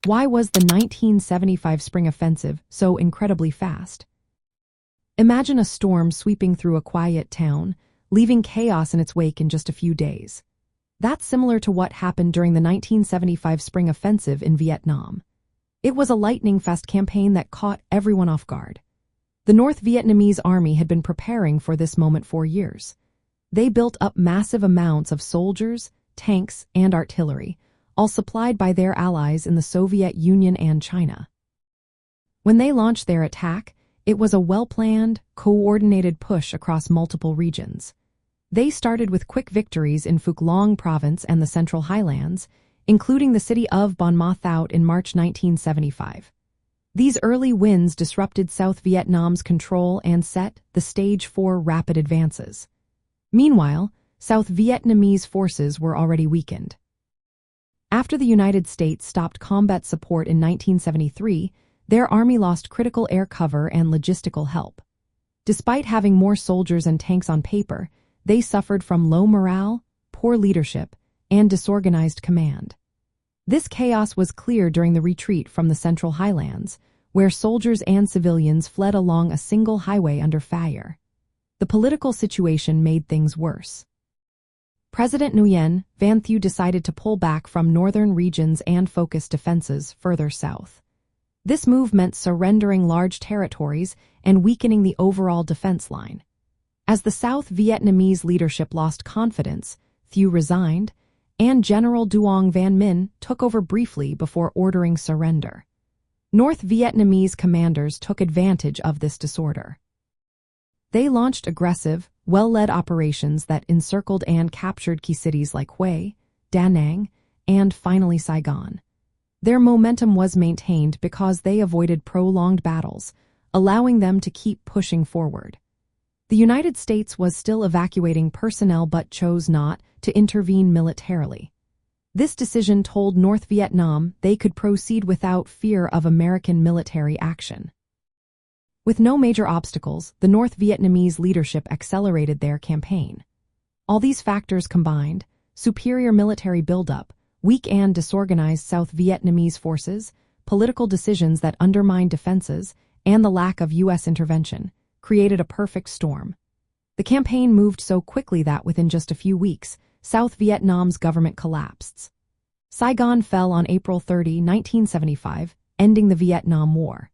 Why was the 1975 Spring Offensive so incredibly fast? Imagine a storm sweeping through a quiet town, leaving chaos in its wake in just a few days. That's similar to what happened during the 1975 Spring Offensive in Vietnam. It was a lightning-fast campaign that caught everyone off guard. The North Vietnamese army had been preparing for this moment for years. They built up massive amounts of soldiers, tanks, and artillery, all supplied by their allies in the Soviet Union and China. When they launched their attack, it was a well-planned, coordinated push across multiple regions. They started with quick victories in Phuc Long Province and the Central Highlands, including the city of Bon Ma Thuot in March 1975. These early wins disrupted South Vietnam's control and set the stage for rapid advances. Meanwhile, South Vietnamese forces were already weakened. After the United States stopped combat support in 1973, their army lost critical air cover and logistical help. Despite having more soldiers and tanks on paper, they suffered from low morale, poor leadership, and disorganized command. This chaos was clear during the retreat from the Central Highlands, where soldiers and civilians fled along a single highway under fire. The political situation made things worse. President Nguyen Van Thieu decided to pull back from northern regions and focus defenses further south. This move meant surrendering large territories and weakening the overall defense line. As the South Vietnamese leadership lost confidence, Thieu resigned, and General Duong Van Minh took over briefly before ordering surrender. North Vietnamese commanders took advantage of this disorder. They launched aggressive, well-led operations that encircled and captured key cities like Hue, Da Nang, and finally Saigon. Their momentum was maintained because they avoided prolonged battles, allowing them to keep pushing forward. The United States was still evacuating personnel but chose not to intervene militarily. This decision told North Vietnam they could proceed without fear of American military action. With no major obstacles, the North Vietnamese leadership accelerated their campaign. All these factors combined, superior military buildup, weak and disorganized South Vietnamese forces, political decisions that undermined defenses, and the lack of U.S. intervention, created a perfect storm. The campaign moved so quickly that within just a few weeks, South Vietnam's government collapsed. Saigon fell on April 30, 1975, ending the Vietnam War.